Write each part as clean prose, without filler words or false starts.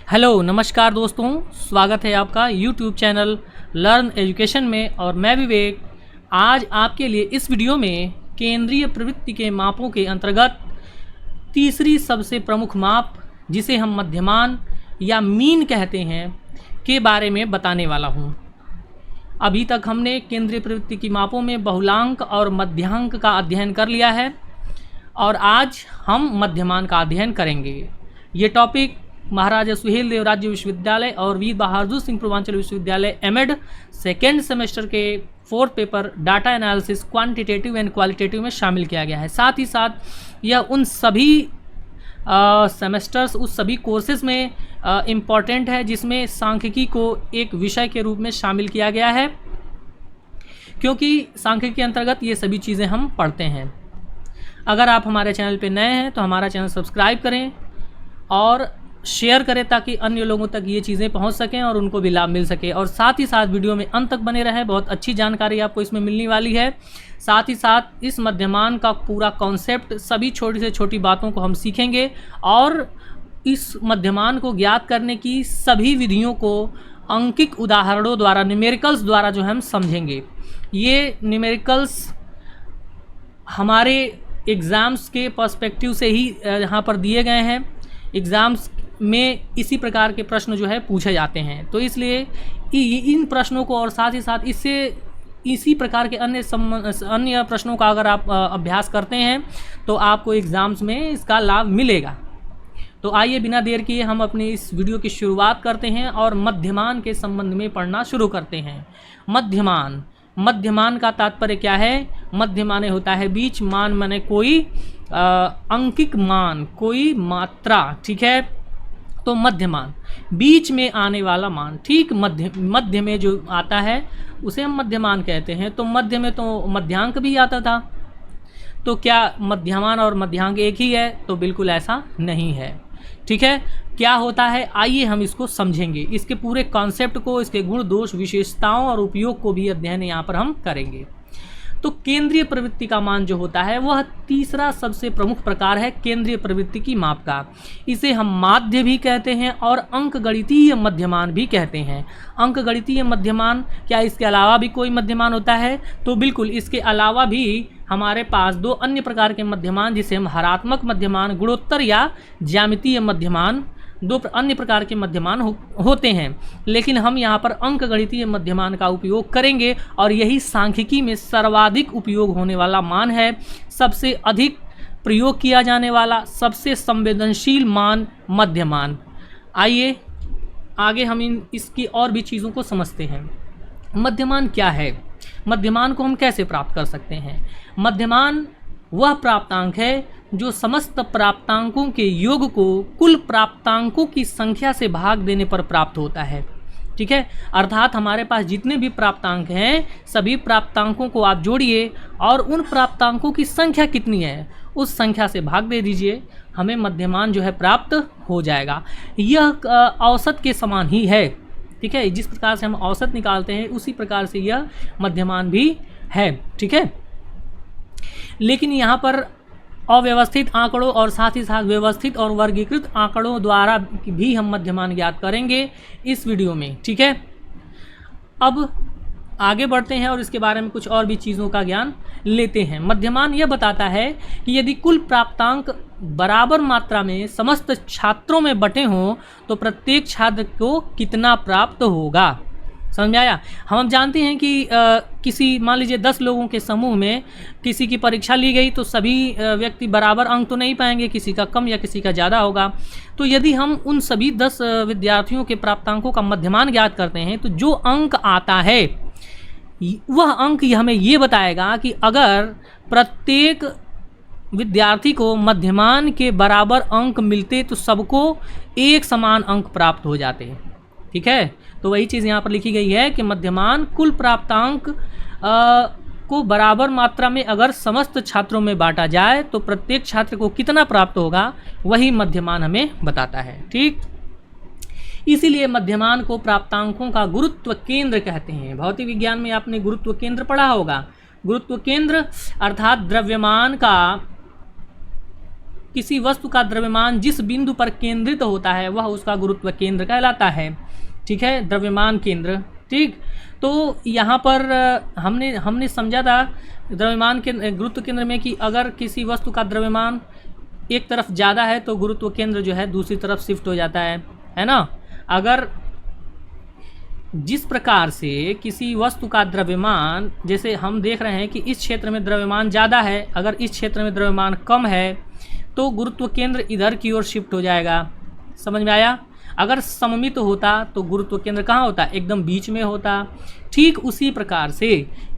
Hello नमस्कार दोस्तों, स्वागत है आपका यूट्यूब चैनल लर्न एजुकेशन में। और मैं विवेक आज आपके लिए इस वीडियो में केंद्रीय प्रवृत्ति के मापों के अंतर्गत तीसरी सबसे प्रमुख माप, जिसे हम मध्यमान या मीन कहते हैं, के बारे में बताने वाला हूँ। अभी तक हमने केंद्रीय प्रवृत्ति की मापों में बहुलांक और मध्यांक का अध्ययन कर लिया है और आज हम मध्यमान का अध्ययन करेंगे। ये टॉपिक महाराजा सुहेलदेव राज्य विश्वविद्यालय और वीर बहादुर सिंह पूर्वांचल विश्वविद्यालय एमएड सेकेंड सेमेस्टर के 4th paper data analysis quantitative and qualitative में शामिल किया गया है। साथ ही साथ यह उन सभी सेमेस्टर्स, उस सभी कोर्सेज में इम्पॉर्टेंट है जिसमें सांख्यिकी को एक विषय के रूप में शामिल किया गया है, क्योंकि सांख्यिकी के अंतर्गत ये सभी चीज़ें हम पढ़ते हैं। अगर आप हमारे चैनल पर नए हैं तो हमारा चैनल सब्सक्राइब करें और शेयर करें ताकि अन्य लोगों तक ये चीज़ें पहुंच सकें और उनको भी लाभ मिल सके। और साथ ही साथ वीडियो में अंत तक बने रहें, बहुत अच्छी जानकारी आपको इसमें मिलने वाली है। साथ ही साथ इस मध्यमान का पूरा कॉन्सेप्ट, सभी छोटी से छोटी बातों को हम सीखेंगे और इस मध्यमान को ज्ञात करने की सभी विधियों को अंकिक उदाहरणों द्वारा, न्यूमेरिकल्स द्वारा जो हम समझेंगे। ये न्यूमेरिकल्स हमारे एग्ज़ाम्स के पर्सपेक्टिव से ही यहाँ पर दिए गए हैं। एग्ज़ाम्स में इसी प्रकार के प्रश्न जो है पूछे जाते हैं, तो इसलिए इन प्रश्नों को और साथ ही साथ इससे इसी प्रकार के अन्य प्रश्नों का अगर आप अभ्यास करते हैं तो आपको एग्ज़ाम्स में इसका लाभ मिलेगा। तो आइए बिना देर किए हम अपनी इस वीडियो की शुरुआत करते हैं और मध्यमान के संबंध में पढ़ना शुरू करते हैं। मध्यमान का तात्पर्य क्या है? मध्य माने होता है बीच, मान माने कोई अंकिक मान, कोई मात्रा, ठीक है। तो मध्यमान बीच में आने वाला मान, ठीक मध्य में जो आता है उसे हम मध्यमान कहते हैं। तो मध्य में तो मध्यांक भी आता था, तो क्या मध्यमान और मध्यांक एक ही है? तो बिल्कुल ऐसा नहीं है, ठीक है। क्या होता है, आइए हम इसको समझेंगे। इसके पूरे कॉन्सेप्ट को, इसके गुण, दोष, विशेषताओं और उपयोग को भी अध्ययन यहाँ पर हम करेंगे। तो केंद्रीय प्रवृत्ति का मान जो होता है वह तीसरा सबसे प्रमुख प्रकार है केंद्रीय प्रवृत्ति की माप का। इसे हम माध्य भी कहते हैं और अंकगणितीय मध्यमान भी कहते हैं। अंकगणितीय मध्यमान, क्या इसके अलावा भी कोई मध्यमान होता है? तो बिल्कुल, इसके अलावा भी हमारे पास दो अन्य प्रकार के मध्यमान, जिसे हम हरात्मक मध्यमान, गुणोत्तर या ज्यामितीय मध्यमान, दो अन्य प्रकार के मध्यमान होते हैं। लेकिन हम यहाँ पर अंकगणितीय मध्यमान का उपयोग करेंगे और यही सांख्यिकी में सर्वाधिक उपयोग होने वाला मान है। सबसे अधिक प्रयोग किया जाने वाला, सबसे संवेदनशील मान मध्यमान। आइए आगे हम इसकी और भी चीज़ों को समझते हैं। मध्यमान क्या है? मध्यमान को हम कैसे प्राप्त कर सकते हैं? मध्यमान वह प्राप्तांक है जो समस्त प्राप्तांकों के योग को कुल प्राप्तांकों की संख्या से भाग देने पर प्राप्त होता है, ठीक है। अर्थात हमारे पास जितने भी प्राप्तांक हैं, सभी प्राप्तांकों को आप जोड़िए और उन प्राप्तांकों की संख्या कितनी है उस संख्या से भाग दे दीजिए, हमें मध्यमान जो है प्राप्त हो जाएगा। यह औसत के समान ही है, ठीक है। जिस प्रकार से हम औसत निकालते हैं उसी प्रकार से यह मध्यमान भी है, ठीक है। लेकिन यहाँ पर अव्यवस्थित आंकड़ों और साथ ही साथ व्यवस्थित और वर्गीकृत आंकड़ों द्वारा भी हम मध्यमान ज्ञात करेंगे इस वीडियो में, ठीक है। अब आगे बढ़ते हैं और इसके बारे में कुछ और भी चीज़ों का ज्ञान लेते हैं। मध्यमान यह बताता है कि यदि कुल प्राप्तांक बराबर मात्रा में समस्त छात्रों में बटे हों तो प्रत्येक छात्र को कितना प्राप्त होगा। समझ में आया? हम जानते हैं कि किसी, मान लीजिए 10 लोगों के समूह में किसी की परीक्षा ली गई तो सभी व्यक्ति बराबर अंक तो नहीं पाएंगे, किसी का कम या किसी का ज़्यादा होगा। तो यदि हम उन सभी 10 विद्यार्थियों के प्राप्तांकों का मध्यमान ज्ञात करते हैं तो जो अंक आता है वह अंक हमें ये बताएगा कि अगर प्रत्येक विद्यार्थी को मध्यमान के बराबर अंक मिलते तो सबको एक समान अंक प्राप्त हो जाते, ठीक है। तो वही चीज़ यहाँ पर लिखी गई है कि मध्यमान कुल प्राप्तांक को बराबर मात्रा में अगर समस्त छात्रों में बांटा जाए तो प्रत्येक छात्र को कितना प्राप्त होगा, वही मध्यमान हमें बताता है, ठीक। इसीलिए मध्यमान को प्राप्तांकों का गुरुत्व केंद्र कहते हैं। भौतिक विज्ञान में आपने गुरुत्व केंद्र पढ़ा होगा। गुरुत्व केंद्र अर्थात द्रव्यमान का किसी वस्तु का द्रव्यमान जिस बिंदु पर केंद्रित होता है वह उसका गुरुत्व केंद्र कहलाता है। ठीक है, द्रव्यमान केंद्र। ठीक, तो यहाँ पर हमने समझा था द्रव्यमान के गुरुत्व केंद्र में कि अगर किसी वस्तु का द्रव्यमान एक तरफ ज़्यादा है तो गुरुत्व केंद्र जो है दूसरी तरफ शिफ्ट हो जाता है ना। अगर जिस प्रकार से किसी वस्तु का द्रव्यमान, जैसे हम देख रहे हैं कि इस क्षेत्र में द्रव्यमान ज़्यादा है, अगर इस क्षेत्र में द्रव्यमान कम है तो गुरुत्व केंद्र इधर की ओर शिफ्ट हो जाएगा। समझ में आया? अगर सममित होता तो गुरुत्व केंद्र कहाँ होता? एकदम बीच में होता। ठीक उसी प्रकार से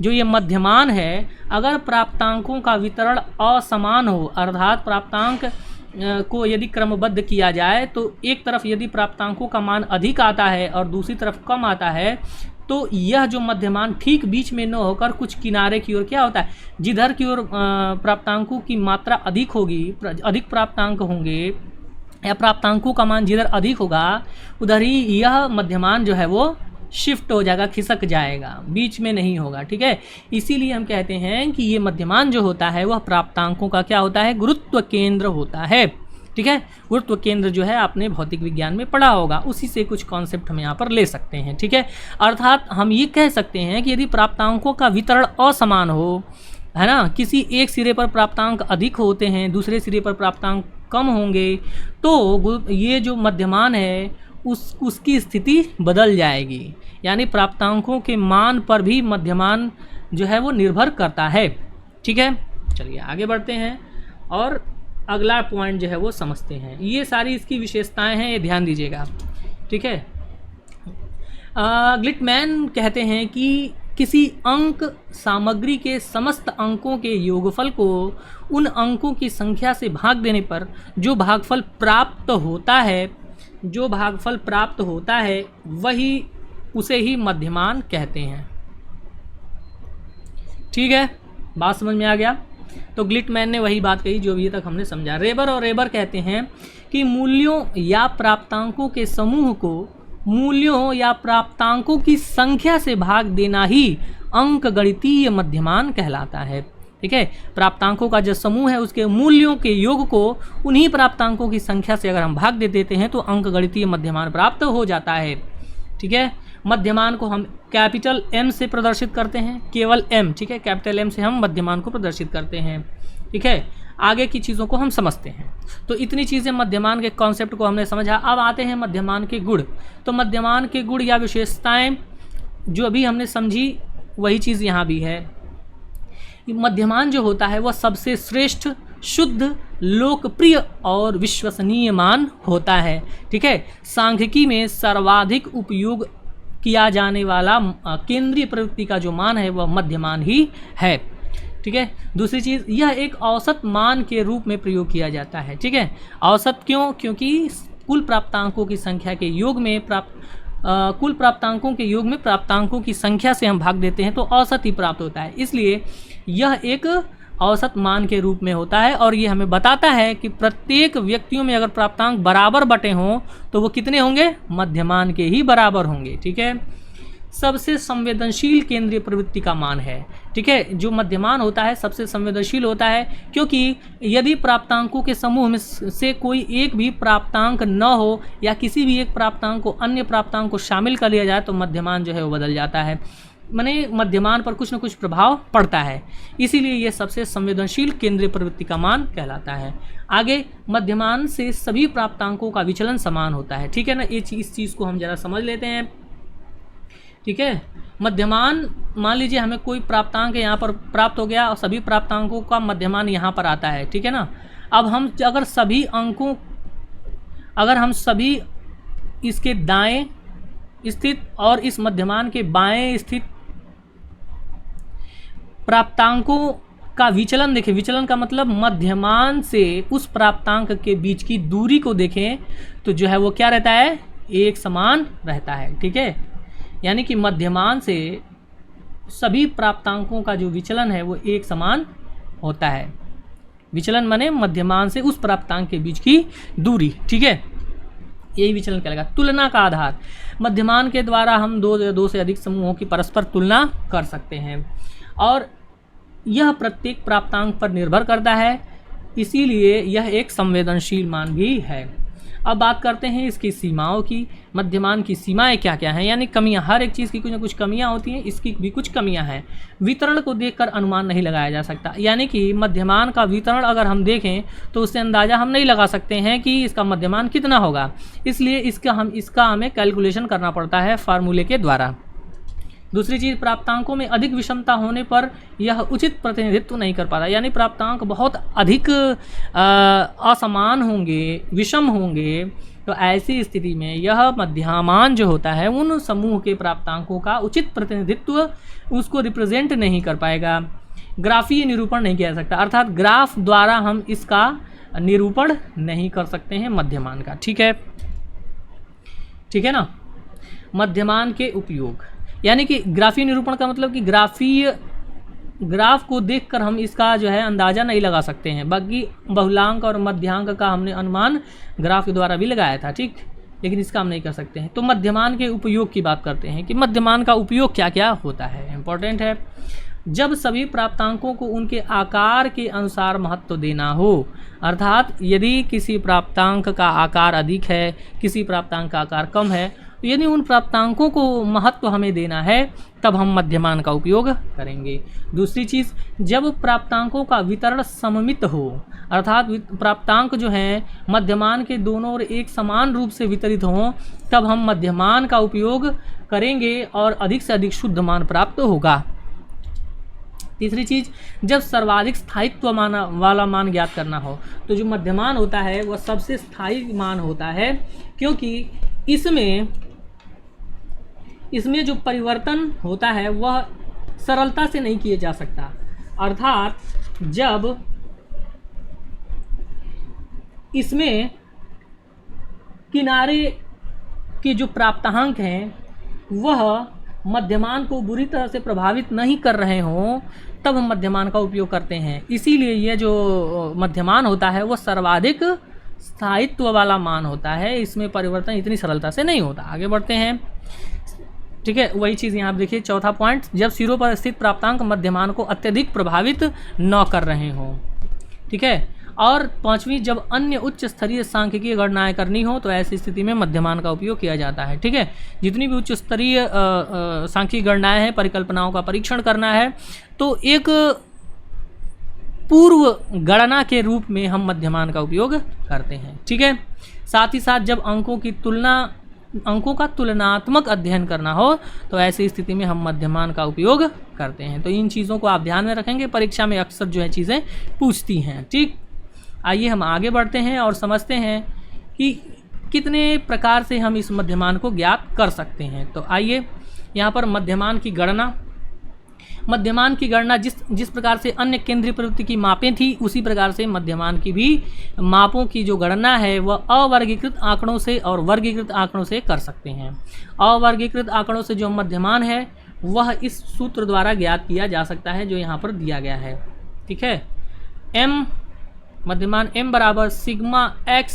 जो ये मध्यमान है, अगर प्राप्तांकों का वितरण असमान हो, अर्थात प्राप्तांक को यदि क्रमबद्ध किया जाए तो एक तरफ यदि प्राप्तांकों का मान अधिक आता है और दूसरी तरफ कम आता है, तो यह जो मध्यमान ठीक बीच में न होकर कुछ किनारे की ओर क्या होता है, जिधर की ओर प्राप्तांकों की मात्रा अधिक होगी, अधिक प्राप्तांक होंगे या प्राप्तांकों का मान जिधर अधिक होगा उधर ही यह मध्यमान जो है वो शिफ्ट हो जाएगा, खिसक जाएगा, बीच में नहीं होगा। ठीक है, इसीलिए हम कहते हैं कि ये मध्यमान जो होता है वह प्राप्तांकों का क्या होता है? गुरुत्व केंद्र होता है। ठीक है, गुरुत्व केंद्र जो है आपने भौतिक विज्ञान में पढ़ा होगा, उसी से कुछ कॉन्सेप्ट हम यहाँ पर ले सकते हैं। ठीक है, अर्थात हम ये कह सकते हैं कि यदि प्राप्तांकों का वितरण असमान हो, है ना, किसी एक सिरे पर प्राप्तांक अधिक होते हैं, दूसरे सिरे पर प्राप्तांक कम होंगे, तो ये जो मध्यमान है उसकी स्थिति बदल जाएगी। यानी प्राप्तांकों के मान पर भी मध्यमान जो है वो निर्भर करता है। ठीक है, चलिए आगे बढ़ते हैं और अगला पॉइंट जो है वो समझते हैं। ये सारी इसकी विशेषताएं हैं, ये ध्यान दीजिएगा। ठीक है, ग्लिटमैन कहते हैं कि किसी अंक सामग्री के समस्त अंकों के योगफल को उन अंकों की संख्या से भाग देने पर जो भागफल प्राप्त होता है वही उसे ही मध्यमान कहते हैं। ठीक है, बात समझ में आ गया? तो ग्लिटमैन ने वही बात कही जो अभी तक हमने समझा। रेबर और रेबर कहते हैं कि मूल्यों या प्राप्तांकों के समूह को मूल्यों या प्राप्तांकों की संख्या से भाग देना ही अंकगणितीय मध्यमान कहलाता है। ठीक है, प्राप्तांकों का जो समूह है उसके मूल्यों के योग को उन्हीं प्राप्तांकों की संख्या से अगर हम भाग दे देते हैं तो अंकगणितीय मध्यमान प्राप्त हो जाता है। ठीक है, मध्यमान को हम कैपिटल M से प्रदर्शित करते हैं, केवल M। ठीक है, कैपिटल M से हम मध्यमान को प्रदर्शित करते हैं। ठीक है, आगे की चीज़ों को हम समझते हैं। तो इतनी चीज़ें मध्यमान के कॉन्सेप्ट को हमने समझा। अब आते हैं मध्यमान के गुण। तो मध्यमान के गुण या विशेषताएं जो अभी हमने समझी वही चीज़ यहाँ भी है। मध्यमान जो होता है वह सबसे श्रेष्ठ, शुद्ध, लोकप्रिय और विश्वसनीय मान होता है। ठीक है, सांख्यिकी में सर्वाधिक उपयोग किया जाने वाला केंद्रीय प्रवृत्ति का जो मान है वह मध्यमान ही है। ठीक है, दूसरी चीज़, यह एक औसत मान के रूप में प्रयोग किया जाता है। ठीक है, औसत क्यों? क्योंकि कुल प्राप्तांकों की संख्या के योग में कुल प्राप्तांकों के योग में प्राप्तांकों की संख्या से हम भाग देते हैं तो औसत ही प्राप्त होता है। इसलिए यह एक औसत मान के रूप में होता है और ये हमें बताता है कि प्रत्येक व्यक्तियों में अगर प्राप्तांक बराबर बटे हों तो वो कितने होंगे? मध्यमान के ही बराबर होंगे। ठीक है, सबसे संवेदनशील केंद्रीय प्रवृत्ति का मान है। ठीक है, जो मध्यमान होता है सबसे संवेदनशील होता है, क्योंकि यदि प्राप्तांकों के समूह में से कोई एक भी प्राप्तांक न हो या किसी भी एक प्राप्तांक को अन्य प्राप्तांक को शामिल कर लिया जाए तो मध्यमान जो है वो बदल जाता है, माने मध्यमान पर कुछ न कुछ प्रभाव पड़ता है। इसीलिए ये सबसे संवेदनशील केंद्रीय प्रवृत्ति का मान कहलाता है। आगे, मध्यमान से सभी प्राप्तांकों का विचलन समान होता है। ठीक है ना, इस चीज़ को हम ज़रा समझ लेते हैं। ठीक है, मध्यमान, मान लीजिए हमें कोई प्राप्तांक यहाँ पर प्राप्त हो गया और सभी प्राप्तांकों का मध्यमान यहाँ पर आता है। ठीक है ना, अब हम अगर हम सभी इसके दाएं स्थित और इस मध्यमान के बाएं स्थित प्राप्तांकों का विचलन देखें, विचलन का मतलब मध्यमान से उस प्राप्तांक के बीच की दूरी को देखें तो जो है वो क्या रहता है? एक समान रहता है। ठीक है, यानी कि मध्यमान से सभी प्राप्तांकों का जो विचलन है वो एक समान होता है। विचलन माने मध्यमान से उस प्राप्तांक के बीच की दूरी। ठीक है, यही विचलन कहलाएगा। तुलना का आधार, मध्यमान के द्वारा हम दो से अधिक समूहों की परस्पर तुलना कर सकते हैं और यह प्रत्येक प्राप्तांक पर निर्भर करता है। इसीलिए यह एक संवेदनशील मान भी है। अब बात करते हैं इसकी सीमाओं की। मध्यमान की सीमाएं क्या क्या हैं, यानी कमियां। हर एक चीज़ की कुछ ना कुछ कमियां होती हैं, इसकी भी कुछ कमियां हैं। वितरण को देखकर अनुमान नहीं लगाया जा सकता, यानी कि मध्यमान का वितरण अगर हम देखें तो उससे अंदाज़ा हम नहीं लगा सकते हैं कि इसका मध्यमान कितना होगा, इसलिए इसका हमें कैलकुलेशन करना पड़ता है फार्मूले के द्वारा। दूसरी चीज़, प्राप्तांकों में अधिक विषमता होने पर यह उचित प्रतिनिधित्व नहीं कर पाता, यानी प्राप्तांक बहुत अधिक असमान होंगे, विषम होंगे, तो ऐसी स्थिति में यह मध्यमान जो होता है उन समूह के प्राप्तांकों का उचित प्रतिनिधित्व उसको रिप्रेजेंट नहीं कर पाएगा। ग्राफीय निरूपण नहीं किया जा सकता, अर्थात ग्राफ द्वारा हम इसका निरूपण नहीं कर सकते हैं मध्यमान का। ठीक है ना। मध्यमान के उपयोग, यानी कि ग्राफीय निरूपण का मतलब कि ग्राफ को देखकर हम इसका जो है अंदाज़ा नहीं लगा सकते हैं। बाकी बहुलांक और मध्यांक का हमने अनुमान ग्राफ के द्वारा भी लगाया था, ठीक, लेकिन इसका हम नहीं कर सकते हैं। तो मध्यमान के उपयोग की बात करते हैं कि मध्यमान का उपयोग क्या क्या होता है, इंपॉर्टेंट है। जब सभी प्राप्तांकों को उनके आकार के अनुसार महत्व देना हो, अर्थात यदि किसी प्राप्तांक का आकार अधिक है, किसी प्राप्तांक का आकार कम है, तो यदि उन प्राप्तांकों को महत्व हमें देना है तब हम मध्यमान का उपयोग करेंगे। दूसरी चीज़, जब प्राप्तांकों का वितरण सममित हो, अर्थात प्राप्तांक जो हैं मध्यमान के दोनों ओर एक समान रूप से वितरित हों, तब हम मध्यमान का उपयोग करेंगे और अधिक से अधिक शुद्ध मान प्राप्त होगा। तीसरी चीज़, जब सर्वाधिक स्थायित्व वाला मान ज्ञात करना हो, तो जो मध्यमान होता है वह सबसे स्थायी मान होता है, क्योंकि इसमें जो परिवर्तन होता है वह सरलता से नहीं किए जा सकता। अर्थात जब इसमें किनारे के जो प्राप्तांक हैं वह मध्यमान को बुरी तरह से प्रभावित नहीं कर रहे हों, तब हम मध्यमान का उपयोग करते हैं। इसीलिए यह जो मध्यमान होता है वह सर्वाधिक स्थायित्व वाला मान होता है, इसमें परिवर्तन इतनी सरलता से नहीं होता। आगे बढ़ते हैं, ठीक है। वही चीज़ यहाँ पर देखिए, चौथा पॉइंट, जब सिरों पर स्थित प्राप्तांक मध्यमान को अत्यधिक प्रभावित न कर रहे हों, ठीक है। और पांचवी, जब अन्य उच्च स्तरीय सांख्यिकीय गणनाएं करनी हो तो ऐसी स्थिति में मध्यमान का उपयोग किया जाता है, ठीक है। जितनी भी उच्च स्तरीय सांख्यिकीय गणनाएं हैं, परिकल्पनाओं का परीक्षण करना है, तो एक पूर्व गणना के रूप में हम मध्यमान का उपयोग करते हैं, ठीक है। साथ ही साथ जब अंकों का तुलनात्मक अध्ययन करना हो तो ऐसी स्थिति में हम मध्यमान का उपयोग करते हैं। तो इन चीज़ों को आप ध्यान में रखेंगे, परीक्षा में अक्सर जो है चीज़ें पूछती हैं, ठीक। आइए हम आगे बढ़ते हैं और समझते हैं कि कितने प्रकार से हम इस मध्यमान को ज्ञात कर सकते हैं। तो आइए यहाँ पर मध्यमान की गणना जिस प्रकार से अन्य केंद्रीय प्रवृत्ति की मापें थी, उसी प्रकार से मध्यमान की भी मापों की जो गणना है वह अवर्गीकृत आंकड़ों से और वर्गीकृत आंकड़ों से कर सकते हैं। अवर्गीकृत आंकड़ों से जो मध्यमान है वह इस सूत्र द्वारा ज्ञात किया जा सकता है जो यहाँ पर दिया गया है, ठीक है। मध्यमान m बराबर sigma x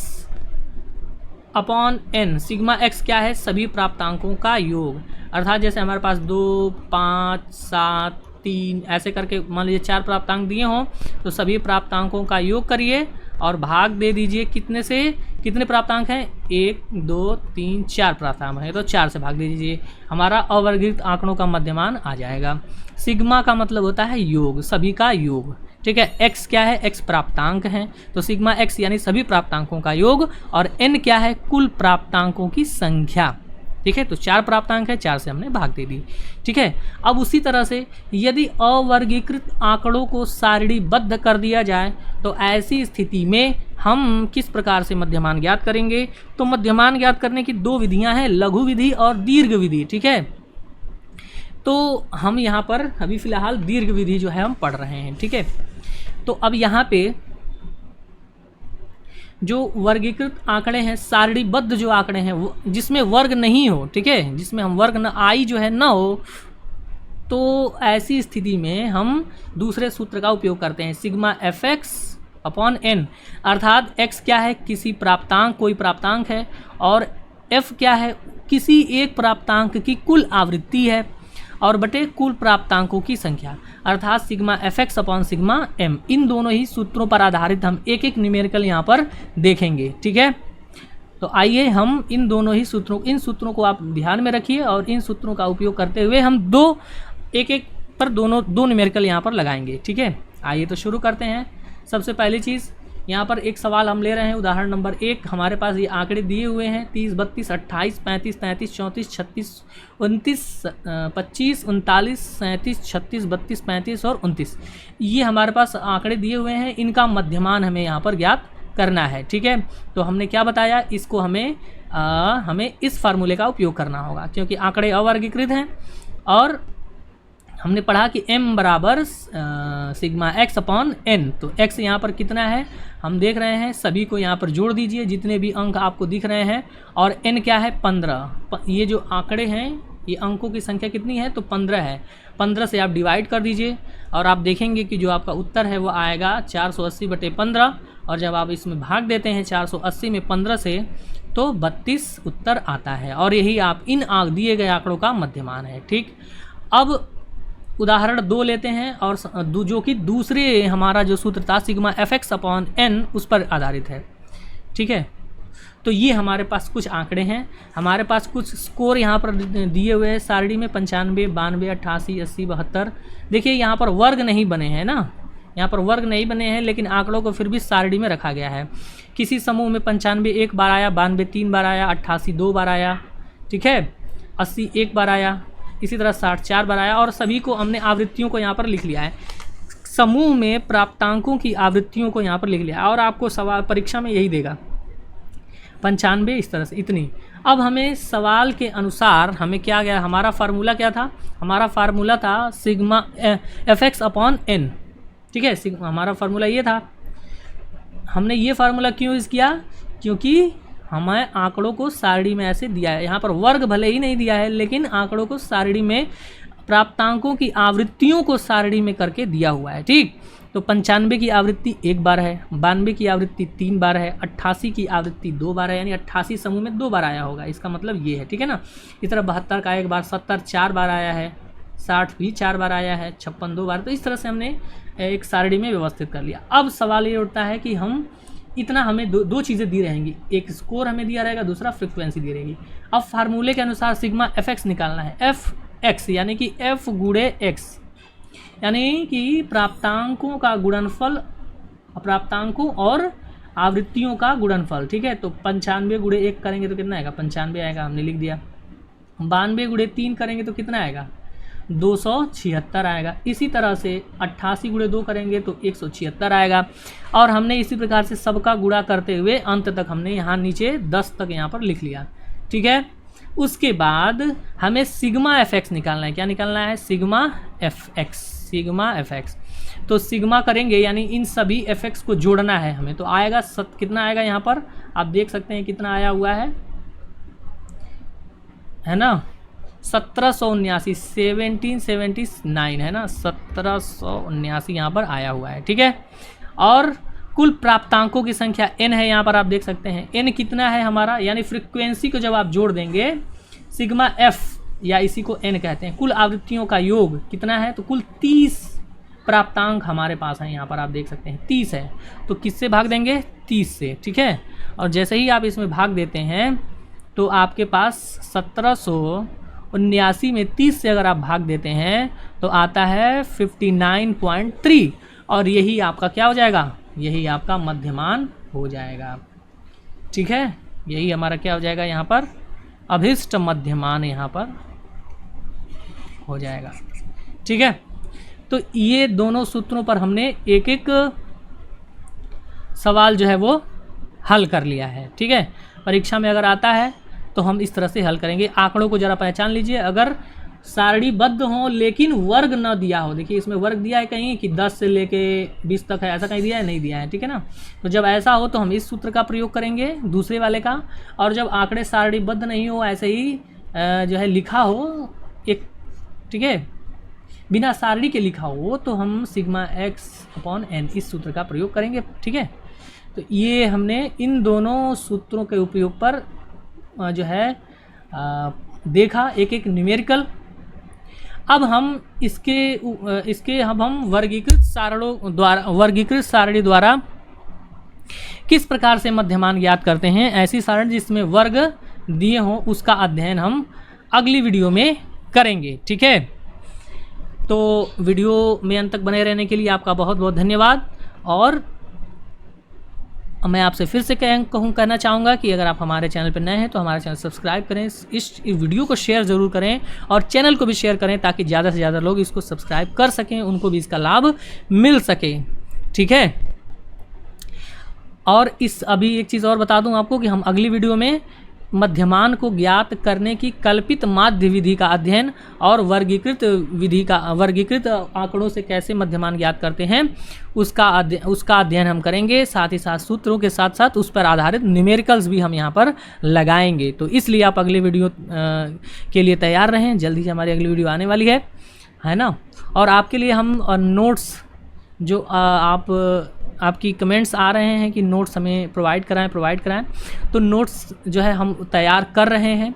upon n। Sigma x क्या है? सभी प्राप्तांकों का योग, अर्थात जैसे हमारे पास 2, 5, 7, 3 ऐसे करके मान लीजिए 4 प्राप्तांक दिए हों, तो सभी प्राप्तांकों का योग करिए और भाग दे दीजिए। कितने से कितने प्राप्तांक हैं? 1, 2, 3, 4 प्राप्तांक हैं, तो 4 से भाग दे दीजिए, हमारा अवर्गीकृत आंकड़ों का मध्यमान आ जाएगा। सिग्मा का मतलब होता है योग, सभी का योग, ठीक है। x क्या है? x प्राप्तांक हैं, तो सिग्मा x यानी सभी प्राप्तांकों का योग, और n क्या है? कुल प्राप्तांकों की संख्या, ठीक है। तो 4 प्राप्तांक है, 4 से हमने भाग दे दी, ठीक है। अब उसी तरह से यदि अवर्गीकृत आंकड़ों को सारणीबद्ध कर दिया जाए तो ऐसी स्थिति में हम किस प्रकार से मध्यमान ज्ञात करेंगे? तो मध्यमान ज्ञात करने की 2 विधियां हैं, लघु विधि और दीर्घ विधि, ठीक है। तो हम यहाँ पर अभी फिलहाल दीर्घ विधि जो है हम पढ़ रहे हैं, ठीक है। तो अब यहाँ पे जो वर्गीकृत आंकड़े हैं, सारणीबद्ध जो आंकड़े हैं जिसमें वर्ग नहीं हो, ठीक है, जिसमें हम वर्ग न आई जो है ना हो, तो ऐसी स्थिति में हम दूसरे सूत्र का उपयोग करते हैं, सिग्मा fx अपॉन n। अर्थात x क्या है? किसी प्राप्तांक, कोई प्राप्तांक है, और f क्या है? किसी एक प्राप्तांक की कुल आवृत्ति है, और बटे कुल प्राप्तांकों की संख्या, अर्थात sigma fx upon sigma m। इन दोनों ही सूत्रों पर आधारित हम एक एक न्यूमेरिकल यहाँ पर देखेंगे, ठीक है। तो आइए हम इन दोनों ही इन सूत्रों को आप ध्यान में रखिए और इन सूत्रों का उपयोग करते हुए हम एक एक पर दो न्यूमेरिकल यहाँ पर लगाएंगे, ठीक है। आइए तो शुरू करते हैं। सबसे पहली चीज़, यहाँ पर एक सवाल हम ले रहे हैं, उदाहरण नंबर 1। हमारे पास ये आंकड़े दिए हुए हैं 30, 32, 28, 35, 33, 34, 36, 29, 25, 39, 37, 36, 32, 35 और 29। ये हमारे पास आंकड़े दिए हुए हैं, इनका मध्यमान हमें यहाँ पर ज्ञात करना है, ठीक है। तो हमने क्या बताया, इसको हमें इस फार्मूले का उपयोग करना होगा, क्योंकि आंकड़े अवर्गीकृत हैं। और हमने पढ़ा कि m बराबर सिग्मा x अपॉन n। तो x यहाँ पर कितना है हम देख रहे हैं, सभी को यहाँ पर जोड़ दीजिए जितने भी अंक आपको दिख रहे हैं। और n क्या है 15। ये जो आंकड़े हैं ये अंकों की संख्या कितनी है, तो 15 है। 15 से आप डिवाइड कर दीजिए और आप देखेंगे कि जो आपका उत्तर है वो आएगा 480/15। और जब आप इसमें भाग देते हैं 480 में 15 से, तो 32 उत्तर आता है। और यही आप इन दिए गए आंकड़ों का मध्यमान है, ठीक। अब उदाहरण 2 लेते हैं, और जो कि दूसरे हमारा जो सूत्र था सिग्मा fx अपॉन n उस पर आधारित है, ठीक है। तो ये हमारे पास कुछ आंकड़े हैं, हमारे पास कुछ स्कोर यहाँ पर दिए हुए हैं सारणी में 95, 92, 88, 80, 72। देखिए यहाँ पर वर्ग नहीं बने हैं ना, यहाँ पर वर्ग नहीं बने हैं, लेकिन आंकड़ों को फिर भी सारणी में रखा गया है। किसी समूह में 95 एक बार आया, 92 3 बार आया, 88 2 बार आया, ठीक है, 80 1 बार आया, इसी तरह 60 4 बार आया। और सभी को हमने आवृत्तियों को यहाँ पर लिख लिया है, समूह में प्राप्तांकों की आवृत्तियों को यहाँ पर लिख लिया। और आपको सवाल परीक्षा में यही देगा 95 इस तरह से इतनी। अब हमें सवाल के अनुसार हमें क्या गया, हमारा फार्मूला क्या था, हमारा फार्मूला था सिग्मा fx अपॉन n, ठीक है। हमारा फार्मूला ये था। हमने ये फार्मूला क्यों यूज़ किया, क्योंकि हमें आंकड़ों को सारणी में ऐसे दिया है। यहाँ पर वर्ग भले ही नहीं दिया है, लेकिन आंकड़ों को सारणी में प्राप्तांकों की आवृत्तियों को सारणी में करके दिया हुआ है, ठीक। तो 95 की आवृत्ति 1 बार है, 92 की आवृत्ति 3 बार है, 88 की आवृत्ति 2 बार है, यानी 88 समूह में 2 बार आया होगा, इसका मतलब ये है, ठीक है ना। इस तरह 72 का 1 बार, 70 4 बार आया है, 60 भी 4 बार आया है, 56 2 बार। तो इस तरह से हमने एक सारणी में व्यवस्थित कर लिया। अब सवाल ये उठता है कि हम इतना हमें दो चीज़ें दी रहेंगी, एक स्कोर हमें दिया रहेगा, दूसरा फ्रिक्वेंसी दी रहेगी। अब फार्मूले के अनुसार सिग्मा fx निकालना है, fx यानी कि f गुणे x, यानी कि प्राप्तांकों का गुणनफल, प्राप्तांकों और आवृत्तियों का गुणनफल, ठीक है। तो 95 गुणे 1 करेंगे तो कितना आएगा, 95 आएगा, हमने लिख दिया। 92 गुणे 3 करेंगे तो कितना आएगा, 276 आएगा। इसी तरह से 88 गुणे 2 करेंगे तो 176 आएगा। और हमने इसी प्रकार से सबका गुणा करते हुए अंत तक हमने यहाँ नीचे 10 तक यहाँ पर लिख लिया, ठीक है। उसके बाद हमें सिग्मा fx निकालना है। क्या निकालना है, सिग्मा fx, सिग्मा fx। तो सिग्मा करेंगे यानी इन सभी fx को जोड़ना है हमें। तो आएगा कितना आएगा, यहाँ पर आप देख सकते हैं कितना आया हुआ है ना, 1779, 1779 है ना, 1779 यहाँ पर आया हुआ है, ठीक है। और कुल प्राप्तांकों की संख्या n है, यहाँ पर आप देख सकते हैं n कितना है हमारा, यानी फ्रीक्वेंसी को जब आप जोड़ देंगे सिग्मा f, या इसी को n कहते हैं, कुल आवृत्तियों का योग कितना है, तो कुल 30 प्राप्तांक हमारे पास है। यहाँ पर आप देख सकते हैं 30 है, तो किससे भाग देंगे, 30 से, ठीक है। और जैसे ही आप इसमें भाग देते हैं तो आपके पास 1779 में 30 से अगर आप भाग देते हैं तो आता है 59.3, और यही आपका क्या हो जाएगा, यही आपका मध्यमान हो जाएगा, ठीक है। यही हमारा क्या हो जाएगा, यहाँ पर अभिष्ट मध्यमान यहाँ पर हो जाएगा, ठीक है। तो ये दोनों सूत्रों पर हमने एक एक सवाल जो है वो हल कर लिया है, ठीक है। परीक्षा में अगर आता है तो हम इस तरह से हल करेंगे। आंकड़ों को ज़रा पहचान लीजिए, अगर सारणीबद्ध हो लेकिन वर्ग न दिया हो, देखिए इसमें वर्ग दिया है कहीं कि 10 से लेके 20 तक है, ऐसा कहीं दिया है, नहीं दिया है, ठीक है ना। तो जब ऐसा हो तो हम इस सूत्र का प्रयोग करेंगे, दूसरे वाले का। और जब आंकड़े सारणीबद्ध नहीं हो, ऐसे ही जो है लिखा हो एक, ठीक है, बिना सारणी के लिखा हो, तो हम सिग्मा x अपॉन n इस सूत्र का प्रयोग करेंगे, ठीक है। तो ये हमने इन दोनों सूत्रों के उपयोग पर जो है देखा एक एक न्यूमेरिकल। अब हम इसके अब हम वर्गीकृत सारणी द्वारा किस प्रकार से मध्यमान ज्ञात करते हैं। ऐसी सारणी जिसमें वर्ग दिए हों उसका अध्ययन हम अगली वीडियो में करेंगे। ठीक है, तो वीडियो में अंत तक बने रहने के लिए आपका बहुत बहुत धन्यवाद। और मैं आपसे फिर से कहना चाहूँगा कि अगर आप हमारे चैनल पर नए हैं तो हमारा चैनल सब्सक्राइब करें, इस वीडियो को शेयर ज़रूर करें और चैनल को भी शेयर करें ताकि ज़्यादा से ज़्यादा लोग इसको सब्सक्राइब कर सकें, उनको भी इसका लाभ मिल सके। ठीक है, और अभी एक चीज़ और बता दूं आपको कि हम अगली वीडियो में मध्यमान को ज्ञात करने की कल्पित माध्य विधि का अध्ययन और वर्गीकृत आंकड़ों से कैसे मध्यमान ज्ञात करते हैं उसका अध्ययन हम करेंगे। साथ ही साथ सूत्रों के साथ साथ उस पर आधारित न्यूमेरिकल्स भी हम यहाँ पर लगाएंगे। तो इसलिए आप अगले वीडियो के लिए तैयार रहें, जल्दी से हमारी अगली वीडियो आने वाली है ना। और आपके लिए हम नोट्स जो आपकी कमेंट्स आ रहे हैं कि नोट्स हमें प्रोवाइड कराएं, तो नोट्स जो है हम तैयार कर रहे हैं।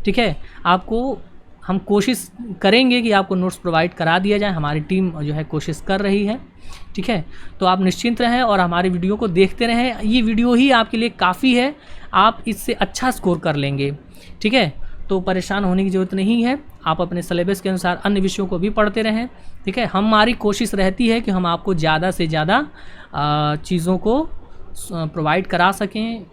ठीक है, आपको हम कोशिश करेंगे कि आपको नोट्स प्रोवाइड करा दिया जाए, हमारी टीम जो है कोशिश कर रही है। ठीक है, तो आप निश्चिंत रहें और हमारी वीडियो को देखते रहें। ये वीडियो ही आपके लिए काफ़ी है, आप इससे अच्छा स्कोर कर लेंगे। ठीक है, तो परेशान होने की ज़रूरत नहीं है, आप अपने सिलेबस के अनुसार अन्य विषयों को भी पढ़ते रहें। ठीक है, हमारी कोशिश रहती है कि हम आपको ज़्यादा से ज़्यादा चीज़ों को प्रोवाइड करा सकें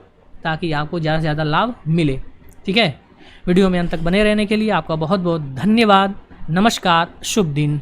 ताकि आपको ज़्यादा से ज़्यादा लाभ मिले। ठीक है, वीडियो में अंत तक बने रहने के लिए आपका बहुत बहुत धन्यवाद। नमस्कार, शुभ दिन।